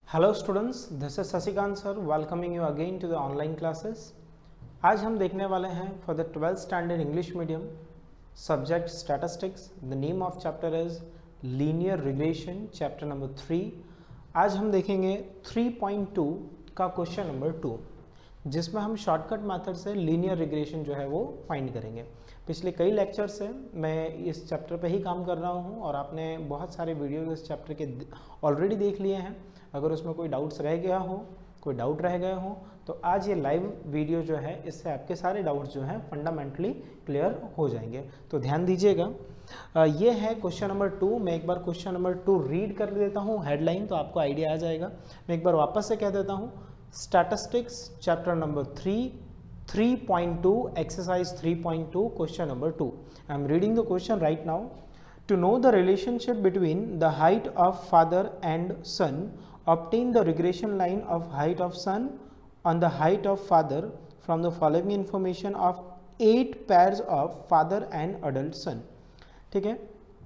Hello students, this is Shashikant sir welcoming you again to the online classes. आज हम देखने वाले हैं for the 12th standard English medium subject statistics. The name of chapter is linear regression, chapter number 3। आज हम देखेंगे 3.2 का question number 2, जिसमें हम शॉर्टकट मेथड से लीनियर रिग्रेशन जो है वो फाइंड करेंगे। पिछले कई लेक्चर से मैं इस चैप्टर पे ही काम कर रहा हूँ और आपने बहुत सारे वीडियो इस चैप्टर के ऑलरेडी देख लिए हैं। अगर उसमें कोई डाउट्स रह गया हो, कोई डाउट रह गए हो, तो आज ये लाइव वीडियो जो है इससे आपके सारे डाउट्स जो हैं फंडामेंटली क्लियर हो जाएंगे। तो ध्यान दीजिएगा। ये है क्वेश्चन नंबर 2। मैं एक बार क्वेश्चन नंबर 2 रीड कर देता हूँ हेडलाइन, तो आपको आइडिया आ जाएगा। मैं एक बार वापस से कह देता हूँ, statistics chapter number 3.2 exercise 3.2 question number 2. I am reading the question right now. To know the relationship between the height of father and son, obtain the regression line of height of son on the height of father from the following information of 8 pairs of father and adult son. ठीक है।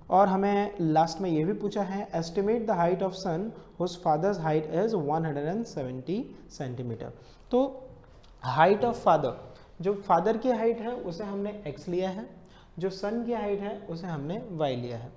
और हमें last में ये भी पूछा है, estimate the height of son whose father's height is 170 centimetre. तो हाइट ऑफ फादर, जो फादर की हाइट है उसे हमने x लिया है, जो सन की हाइट है उसे हमने y लिया है।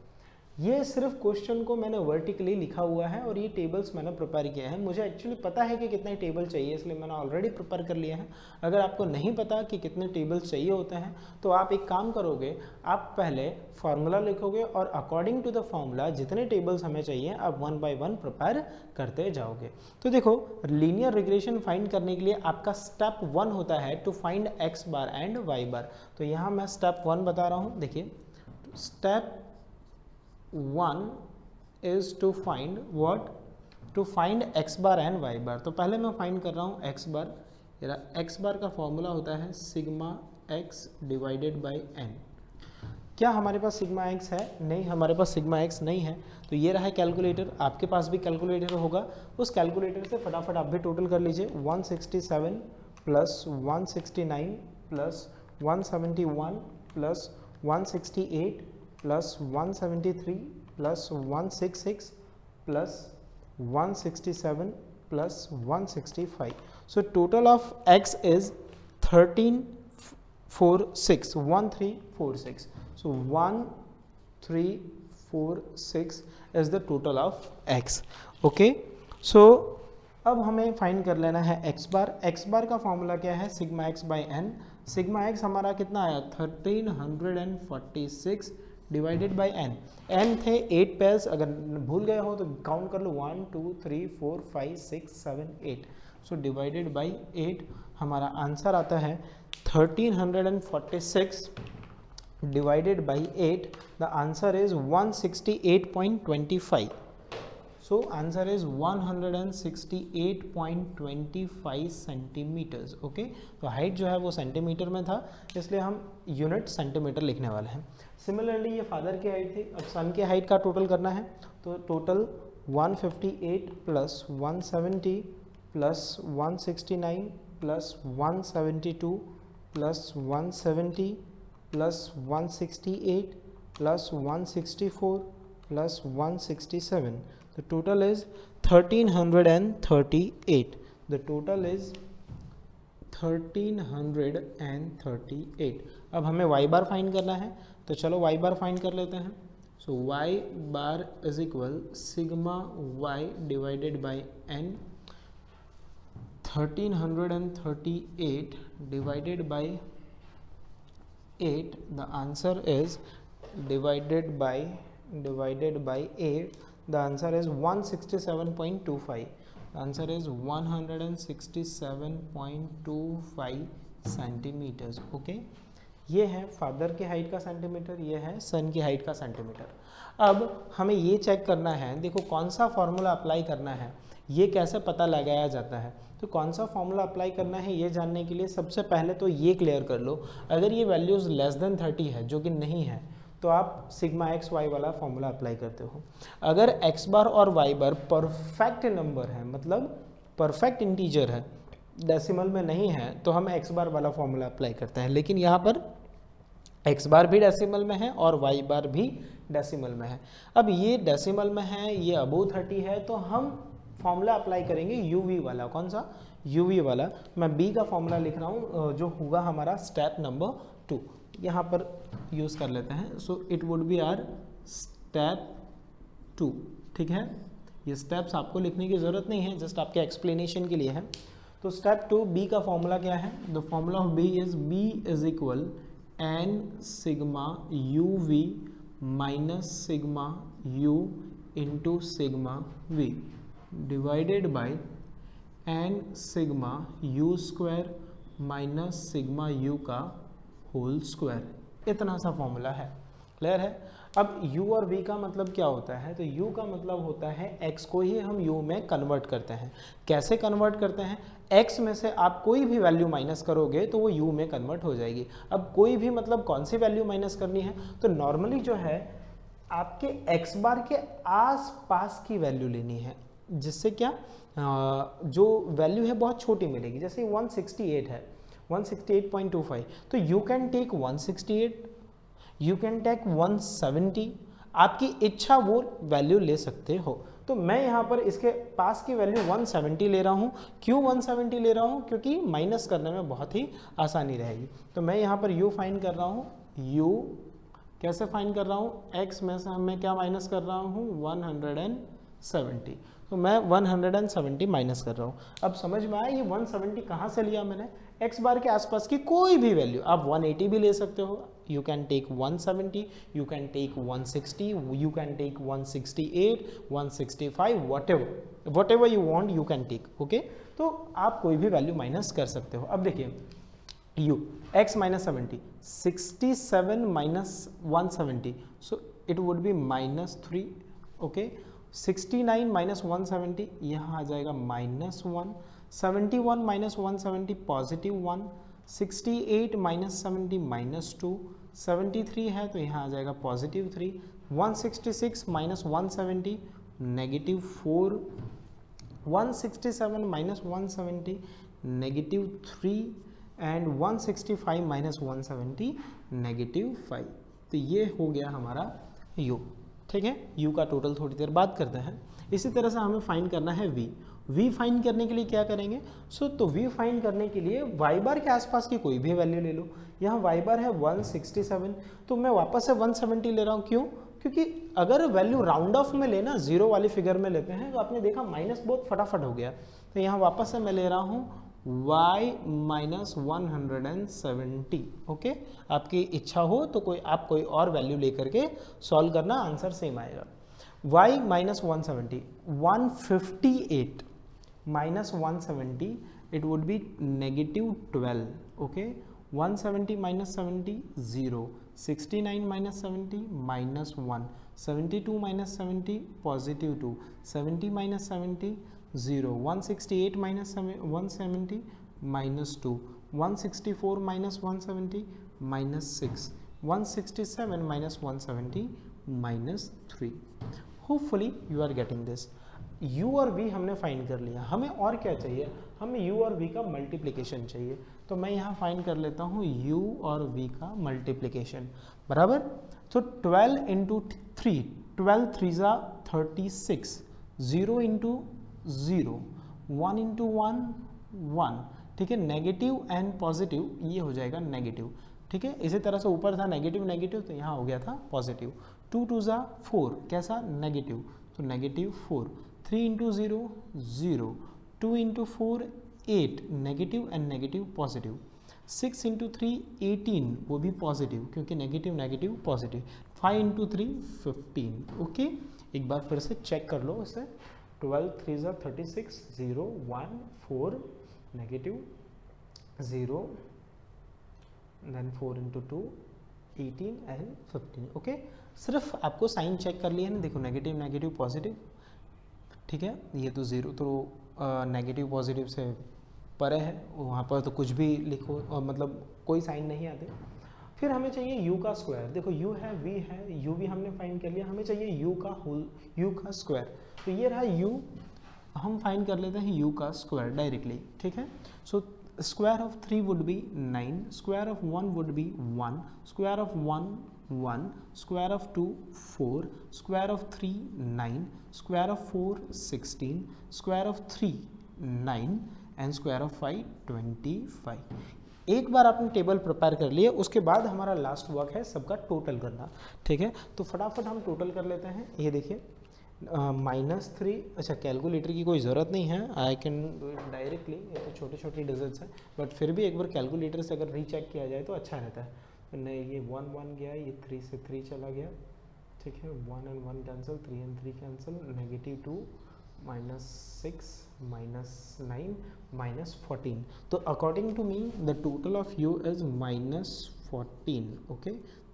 ये सिर्फ क्वेश्चन को मैंने वर्टिकली लिखा हुआ है और ये टेबल्स मैंने प्रिपेयर किया है। मुझे एक्चुअली पता है कि कितने टेबल चाहिए, इसलिए मैंने ऑलरेडी प्रिपेयर कर लिया है। अगर आपको नहीं पता कि कितने टेबल्स चाहिए होते हैं तो आप एक काम करोगे, आप पहले फार्मूला लिखोगे और अकॉर्डिंग टू द फार्मूला जितने टेबल्स हमें चाहिए आप 1 बाय 1 प्रिपेयर करते जाओगे। तो देखो, लीनियर रिग्रेशन फाइंड करने के लिए आपका स्टेप 1 होता है to find x bar and y bar. तो यहाँ मैं स्टेप 1 बता रहा हूँ। देखिए, step 1 is to find what? To find x bar and y bar. तो पहले मैं फाइंड कर रहा हूँ x बार। x बार का फॉर्मूला होता है sigma x divided by n। क्या हमारे पास सिग्मा x है? नहीं, हमारे पास सिग्मा x नहीं है। तो ये रहा है कैलकुलेटर, आपके पास भी कैलकुलेटर होगा। उस कैलकुलेटर से फटाफट आप भी टोटल कर लीजिए। 167 plus 169 plus 171 plus 168 plus 173 plus 166 plus 167 plus 165. So total of x is 1346, 1346. So 1346 is the total of x. Okay. So अब हमें फाइंड कर लेना है x बार। x बार का फॉर्मूला क्या है? Sigma x by n। Sigma x हमारा कितना आया? 1346 डिवाइडेड बाई n। n थे 8 पेयर्स, अगर भूल गए हो तो काउंट कर लो, 1 2 3 4 5 6 7 8। सो डिवाइडेड बाई 8 हमारा आंसर आता है 1346 divided by 8। The answer is 168.25। So answer is 168.25 centimetres. Okay, तो हाइट जो है वो सेंटीमीटर में था, इसलिए हम यूनिट सेंटीमीटर लिखने वाले हैं। सिमिलरली ये फादर की हाइट थी। अब सन की हाइट का टोटल करना है, तो total 158 plus 170 plus 169 plus 172 plus 170 plus 168 plus 164 plus 167. The total is 1338. The total is 1338. अब हमें y बार फाइंड करना है, तो चलो y बार फाइंड कर लेते हैं। सो y bar is equal sigma y divided by n। 1338 divided by 8, the answer is divided by 8, the answer is 167.25. the answer is 167.25 centimetres. Okay, ये है फादर की हाइट का सेंटीमीटर, ये है सन की हाइट का सेंटीमीटर। अब हमें ये चेक करना है, देखो कौन सा फॉर्मूला अप्लाई करना है, ये कैसे पता लगाया जाता है। तो कौन सा फॉर्मूला अप्लाई करना है ये जानने के लिए सबसे पहले तो ये क्लियर कर लो, अगर ये वैल्यूज़ लेस देन 30 है, जो कि नहीं है, तो आप सिग्मा एक्स वाई वाला फॉर्मूला अप्लाई करते हो। अगर एक्स बार और वाई बार परफेक्ट नंबर है, मतलब परफेक्ट इंटीजर है, डेसिमल में नहीं है, तो हम एक्स बार वाला फॉर्मूला अप्लाई करते हैं। लेकिन यहाँ पर एक्स बार भी डेसिमल में है और वाई बार भी डेसिमल में है। अब ये डेसिमल में है, ये अबोव 30 है, तो हम फॉर्मूला अप्लाई करेंगे यूवी वाला, कौन सा, यूवी वाला। मैं बी का फॉर्मूला लिख रहा हूँ जो होगा हमारा स्टेप नंबर 2, यहाँ पर यूज़ कर लेते हैं। So it would be our step 2, ठीक है। ये स्टेप्स आपको लिखने की ज़रूरत नहीं है, जस्ट आपके एक्सप्लेनेशन के लिए है। तो स्टेप 2 बी का फॉर्मूला क्या है, the formula of B is equal N sigma U V minus sigma U into sigma V divided by N sigma U square minus sigma U का होल स्क्वायर। इतना सा फॉर्मूला है, clear है। अब u और v का मतलब क्या होता है, तो u का मतलब होता है x को ही हम u में कन्वर्ट करते हैं। कैसे कन्वर्ट करते हैं, x में से आप कोई भी वैल्यू माइनस करोगे तो वो u में कन्वर्ट हो जाएगी। अब कोई भी मतलब कौन सी वैल्यू माइनस करनी है, तो नॉर्मली जो है आपके x बार के आस पास की वैल्यू लेनी है, जिससे क्या जो वैल्यू है बहुत छोटी मिलेगी। जैसे 168 है, 168.25, तो you can take 168, you can take 170, आपकी इच्छा वो वैल्यू ले सकते हो। तो मैं यहाँ पर इसके पास की वैल्यू 170 ले रहा हूँ। क्यों 170 ले रहा हूँ, क्योंकि माइनस करने में बहुत ही आसानी रहेगी। तो मैं यहाँ पर u फाइंड कर रहा हूँ। u कैसे फाइंड कर रहा हूँ, x में से मैं क्या माइनस कर रहा हूँ, 170। तो मैं 170 माइनस कर रहा हूँ। अब समझ में आया ये 170 कहाँ से लिया मैंने, x बार के आसपास की कोई भी वैल्यू। आप 180 भी ले सकते हो, you can take 170, you can take 160, you can take 168, 165, whatever you want you can take, okay. तो आप कोई भी वैल्यू माइनस कर सकते हो। अब देखिए u x minus 70, 67 minus 170, so it would B -3, okay. 69 minus 170 यहाँ आ जाएगा -1, 71 माइनस 170 +1, 68 माइनस 70 -2, 73 है तो यहाँ आ जाएगा +3, 166 माइनस 170 -4, 167 माइनस 170 -3 एंड 165 माइनस 170 -5। तो ये हो गया हमारा u, ठीक है। u का टोटल थोड़ी देर बाद करते हैं। इसी तरह से हमें फाइंड करना है v फाइंड करने के लिए क्या करेंगे, तो v फाइंड करने के लिए y बार के आसपास की कोई भी वैल्यू ले लो। यहाँ y बार है 167, तो मैं वापस से 170 ले रहा हूँ। क्यों, क्योंकि अगर वैल्यू राउंड ऑफ में लेना, जीरो वाली फिगर में लेते हैं, तो आपने देखा माइनस बहुत फटाफट हो गया। तो यहाँ वापस से मैं ले रहा हूँ y माइनस 170, ओके। आपकी इच्छा हो तो आप कोई और वैल्यू लेकर के सॉल्व करना, आंसर सेम आएगा। y minus 170, 158 minus 170, it would be -12, okay. 170 minus 70 0, 69 minus 70 -1, 72 minus 70 +2, 70 minus 70 0, 168 minus 170 -2, 164 minus 170 -6, 167 minus 170 -3। Hopefully you are getting this. u और v हमने फाइंड कर लिया, हमें और क्या चाहिए, हमें u और v का मल्टीप्लिकेशन चाहिए। तो मैं यहाँ फाइंड कर लेता हूँ u और v का मल्टीप्लिकेशन, बराबर। तो 12 इंटू 3, 12 3 36, 0 इंटू 0, 1 इंटू 1 1, ठीक है। नेगेटिव एंड पॉजिटिव ये हो जाएगा नेगेटिव, ठीक है। इसी तरह से ऊपर था नेगेटिव नेगेटिव, तो यहाँ हो गया था पॉजिटिव। 2 2 4, कैसा, नेगेटिव, तो -4, 3 into 0 0, 2 into 4 8, negative and negative positive, 6 into 3 18, वो भी पॉजिटिव क्योंकि negative negative positive, 5 into 3 15, okay. एक बार फिर से चेक कर लो इसे, 12 3 36, 0 1 4, negative 0, then 4 into 2 18 and 15, okay. सिर्फ आपको साइन चेक कर लिया है ना, देखो नेगेटिव नेगेटिव पॉजिटिव, ठीक है। ये तो 0 तो नेगेटिव पॉजिटिव से परे है, वहाँ पर तो कुछ भी लिखो मतलब कोई साइन नहीं आते। फिर हमें चाहिए u का स्क्वायर, देखो u है v है, u भी हमने फाइंड कर लिया, हमें चाहिए u का स्क्वायर। तो ये रहा u, हम फाइंड कर लेते हैं u का स्क्वायर डायरेक्टली, ठीक है। So square of 3 would be 9, square of 1 would be 1, square of 1 1, square of 2 4, square of 3 9, square of 4 16, square of 3 9 and square of 5 25। एक बार आपने टेबल प्रिपेयर कर लिया, उसके बाद हमारा लास्ट वर्क है सबका टोटल करना। ठीक है, तो फटाफट हम टोटल कर लेते हैं। ये देखिए -3, अच्छा कैलकुलेटर की कोई ज़रूरत नहीं है, I can do it directly, ये तो छोटे छोटे डिजिट्स हैं, बट फिर भी एक बार कैलकुलेटर से अगर रीचेक किया जाए तो अच्छा रहता है। नहीं, ये 1 1 गया, ये 3 से 3 चला गया। ठीक है, 1 and 1 कैंसिल, 3 and 3 कैंसिल, -2 -6 -9 -14। तो according to me the total of u is -14। Okay,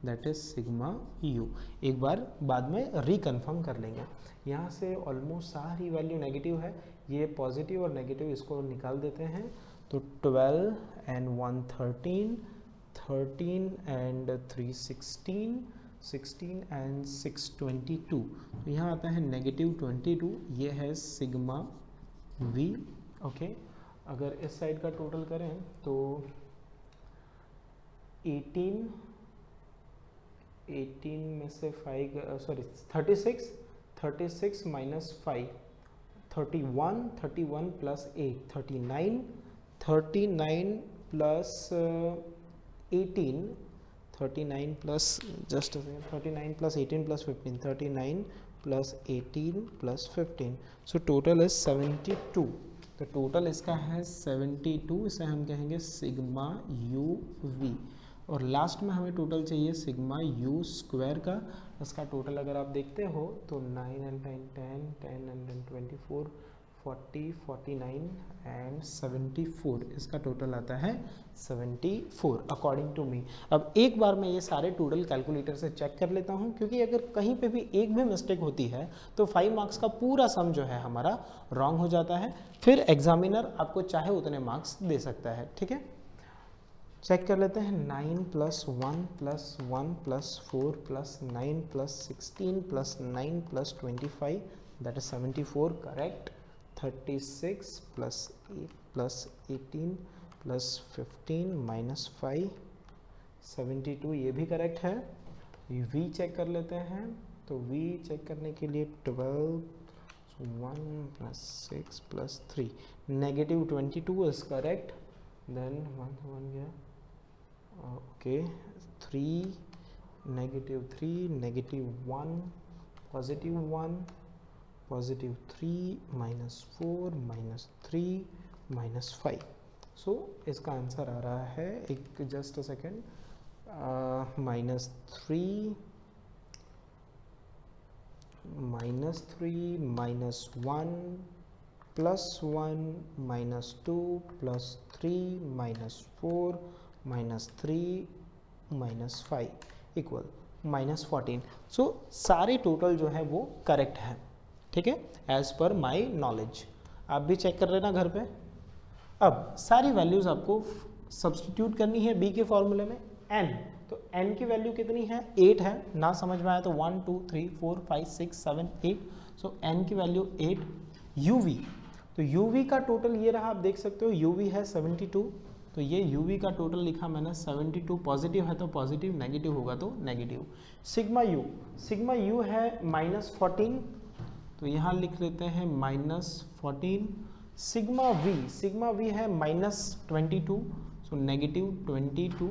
that is sigma u। एक बार बाद में रिकन्फर्म कर लेंगे। यहाँ से ऑलमोस्ट सारी वैल्यू नेगेटिव है, ये पॉजिटिव और नेगेटिव इसको निकाल देते हैं। तो 12 and 1 13, 13 and 3 16, 16 and 6 22। तो यहाँ आता है -22, ये है सिग्मा v। ओके, अगर इस साइड का टोटल करें तो 18 में से 5 sorry 36 minus 5 31 plus 8 39 plus 18 39 plus just a second 39 plus 18 plus 15 39 plus 18 plus 15, so total is 72। तो टोटल इसका है 72, इसे हम कहेंगे सिग्मा यू वी। और लास्ट में हमें टोटल चाहिए सिग्मा यू स्क्वायर का। इसका टोटल अगर आप देखते हो तो 9 and 10 and 24 40 49 and 74, इसका टोटल आता है 74 अकॉर्डिंग टू मी। अब एक बार मैं ये सारे टोटल कैलकुलेटर से चेक कर लेता हूँ, क्योंकि अगर कहीं पे भी एक भी मिस्टेक होती है तो 5 मार्क्स का पूरा सम जो है हमारा रॉन्ग हो जाता है, फिर एग्जामिनर आपको चाहे उतने मार्क्स दे सकता है। ठीक है, चेक कर लेते हैं। 9 + 1 + 1 + 4 + 9 + 16 + 9 + 25, that is 74, correct। 36 + 8 + 18 + 15 - 5 72, ये भी करेक्ट है। v चेक कर लेते हैं, तो v चेक करने के लिए 12 1 + 6 + 3 -22 इज करेक्ट। देन 1 गया, ओके 3 -3 -1 +1 +3 -4 -3 -5। सो इसका आंसर आ रहा है, एक जस्ट अ सेकेंड, -3 -3 -1 +1 -2 +3 -4 -3 -5 इक्वल -14। सो सारे टोटल जो है वो करेक्ट है। ठीक है, एज पर माई नॉलेज। आप भी चेक कर लेना घर पे। अब सारी वैल्यूज आपको सब्सटीट्यूट करनी है बी के फॉर्मूले में। n, तो n की वैल्यू कितनी है? 8 है। ना समझ में आया तो 1 2 3 4 5 6 7 8, सो n की वैल्यू 8। uv, तो uv का टोटल ये रहा, आप देख सकते हो uv है 72, तो ये uv का टोटल लिखा मैंने 72। पॉजिटिव है तो पॉजिटिव, नेगेटिव होगा तो नेगेटिव। सिग्मा u है -14, तो यहाँ लिख लेते हैं -14। सिग्मा v है -22, सो -22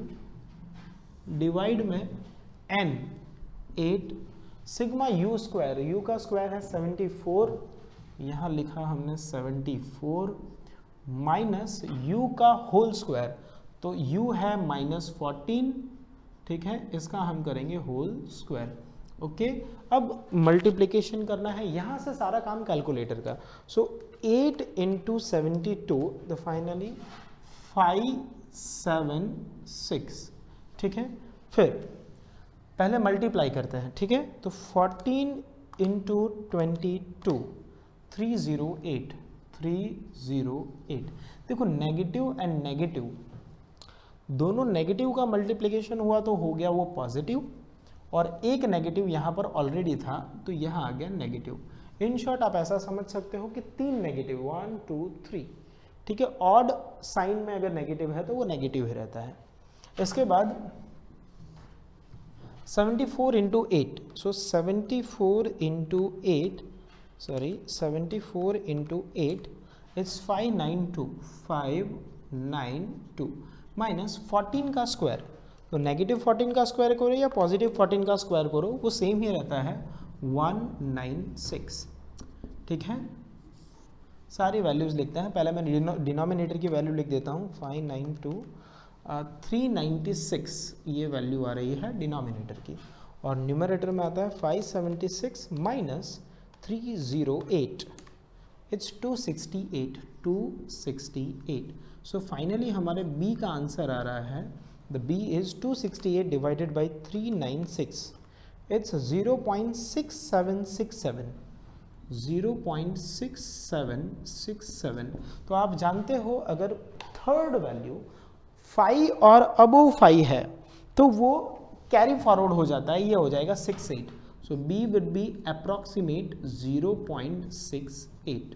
डिवाइड में n 8। Sigma u square, u का स्क्वायर है 74, यहाँ लिखा हमने 74 माइनस u का होल स्क्वायर, तो u है -14। ठीक है, इसका हम करेंगे होल स्क्वायर। ओके, अब मल्टीप्लिकेशन करना है, यहाँ से सारा काम कैलकुलेटर का। सो 8 × 72, द फाइनली 576। ठीक है, फिर पहले मल्टीप्लाई करते हैं। ठीक है, तो 14 × 22 308। देखो नेगेटिव एंड नेगेटिव दोनों, नेगेटिव का मल्टीप्लिकेशन हुआ तो हो गया वो पॉजिटिव, और एक नेगेटिव यहाँ पर ऑलरेडी था तो यहाँ आ गया नेगेटिव। इन शॉर्ट आप ऐसा समझ सकते हो कि 3 नेगेटिव, 1 2 3। ठीक है, ऑड साइन में अगर नेगेटिव है तो वो नेगेटिव ही रहता है। इसके बाद 74 into 8. So 74 into 8, sorry, 74 into 8 is 592, 592 minus 14 का स्क्वायर. तो नेगेटिव 14 का स्क्वायर करो या पॉजिटिव 14 का स्क्वायर करो वो सेम ही रहता है 196. ठीक है, सारी वैल्यूज़ लिखते हैं. पहले मैं डिनोमिनेटर की वैल्यू लिख देता हूँ. 592 396 ये वैल्यू आ रही है डिनोमिनेटर की, और न्यूमरेटर में आता है 576 माइनस 308, इट्स 268, 268. सो फाइनली हमारे बी का आंसर आ रहा है, the B is 268 divided by 396, it's 0.6767, 0.6767. तो आप जानते हो अगर थर्ड वैल्यू 5 और अबव 5 है तो वो कैरी फॉरवर्ड हो जाता है, ये हो जाएगा 68. सो बी विड बी अप्रोक्सीमेट 0.68.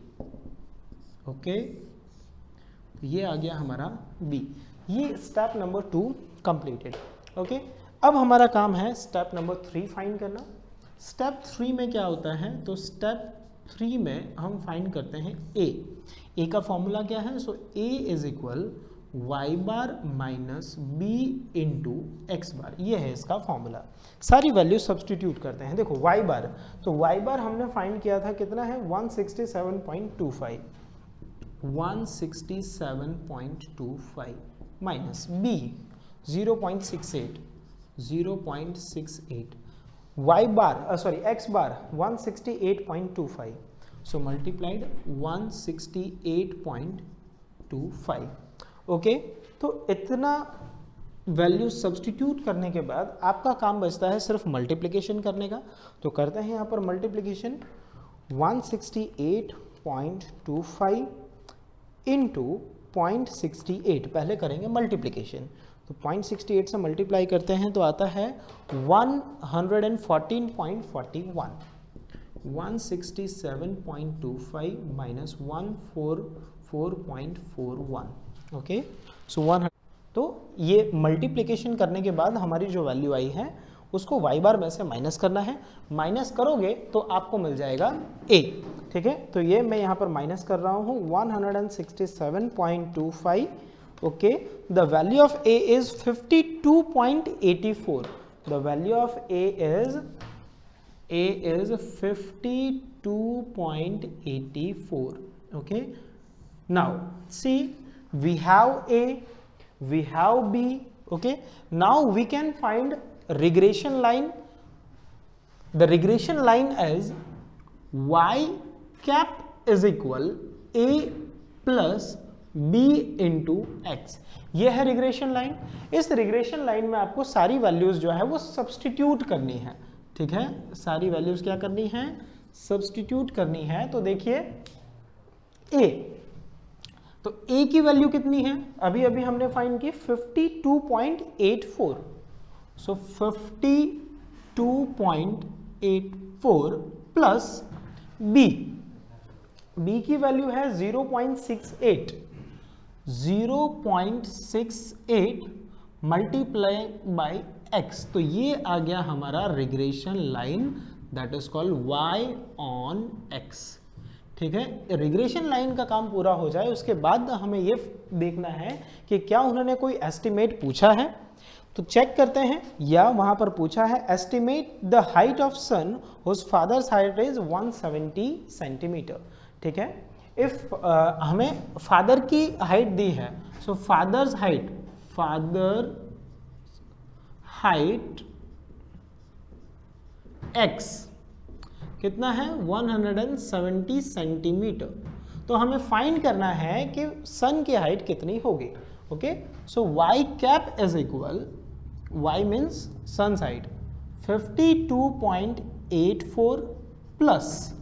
ओके, ये आ गया हमारा बी. ये स्टेप नंबर 2 कंप्लीटेड. ओके, अब हमारा काम है स्टेप नंबर 3 फाइंड करना. स्टेप 3 में क्या होता है, तो स्टेप 3 में हम फाइंड करते हैं ए का फॉर्मूला क्या है. So a is equal y bar minus b into x bar, ये है इसका फॉर्मूला. सारी वैल्यू सब्सटीट्यूट करते हैं. देखो y बार, तो y बार हमने फाइंड किया था कितना है 167.25, 167.25 माइनस b 0.68, 0.68, y बार सॉरी x बार 168.25, सो मल्टीप्लाइड 168.25. ओके, तो इतना वैल्यू सब्सटीट्यूट करने के बाद आपका काम बचता है सिर्फ मल्टीप्लिकेशन करने का. तो करते हैं यहाँ पर मल्टीप्लिकेशन. 168.25 इंटू 0.68, पहले करेंगे मल्टीप्लिकेशन. तो 0.68 से मल्टीप्लाई करते हैं तो आता है 114.41, 167.25 माइनस 144.41. ओके, सो 100. तो ये मल्टीप्लिकेशन करने के बाद हमारी जो वैल्यू आई है उसको y बार में से माइनस करना है. माइनस करोगे तो आपको मिल जाएगा a. ठीक है, तो ये मैं यहाँ पर माइनस कर रहा हूँ 167.25. Okay, the value of a is 52.84. The value of a is 52.84. okay, now see, we have a, we have b. okay, now we can find regression line. The regression line is y cap is equal a plus b into x. ये है regression line. इस regression line में आपको सारी values जो है वो substitute करनी है. ठीक है, सारी वैल्यूज क्या करनी है, सब्सटीट्यूट करनी है. तो देखिए a, तो a की वैल्यू कितनी है, अभी अभी हमने फाइंड की 52.84. सो 52.84 प्लस b, b की वैल्यू है 0.68, 0.68 मल्टीप्लाई बाय x. तो ये आ गया हमारा regression line, that is called y on x. ठीक है, रिग्रेशन लाइन का काम पूरा हो जाए उसके बाद हमें ये देखना है कि क्या उन्होंने कोई एस्टिमेट पूछा है. तो चेक करते हैं, या वहां पर पूछा है estimate the height of son whose father's height is 170 centimetre. ठीक है, इफ हमें फादर की हाइट दी है, सो फादर हाइट x कितना है 170 सेंटीमीटर. तो हमें फाइंड करना है कि सन की हाइट कितनी होगी. Okay, so y cap is equal, y means son height 52.84 plus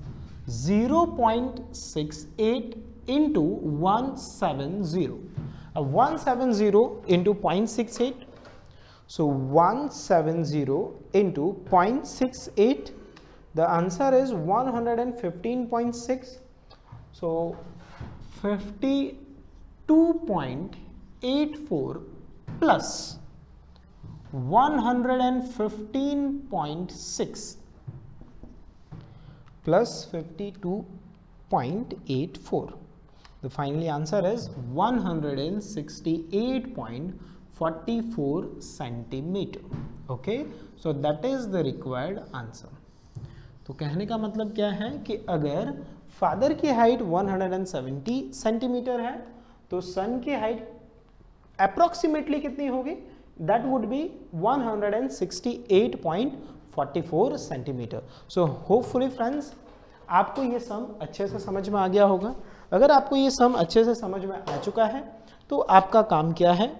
0.68 into 170. अब 170 into 0.68, so 170 into 0.68, the answer is 115.6. so 52.84 plus 115.6 plus 52.84. The final answer is 168.44 centimeter. Okay, so that is the required answer. तो कहने का मतलब क्या है कि अगर father की हाइट 170 सेंटीमीटर है तो सन की हाइट अप्रोक्सीमेटली कितनी होगी? That would be 168.44 centimetre. So hopefully friends आपको ये सम अच्छे से समझ में आ गया होगा. अगर आपको ये सम अच्छे से समझ में आ चुका है तो आपका काम क्या है,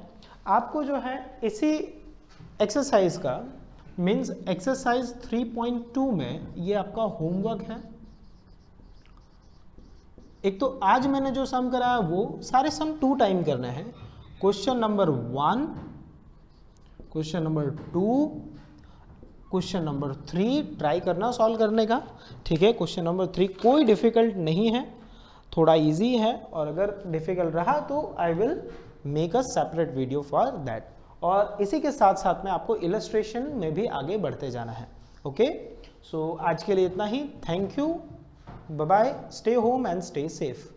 आपको जो है इसी एक्सरसाइज का मीन्स एक्सरसाइज 3.2 में ये आपका होमवर्क है. एक तो आज मैंने जो सम कराया वो सारे सम 2 टाइम करने हैं. Question number 1, question number 2, question number 3 try करना सॉल्व करने का. ठीक है, क्वेश्चन नंबर 3 कोई डिफिकल्ट नहीं है, थोड़ा इजी है, और अगर डिफिकल्ट रहा तो I will make a separate video for that. और इसी के साथ साथ में आपको इलस्ट्रेशन में भी आगे बढ़ते जाना है. ओके, सो आज के लिए इतना ही. Thank you, bye bye, stay home and stay safe.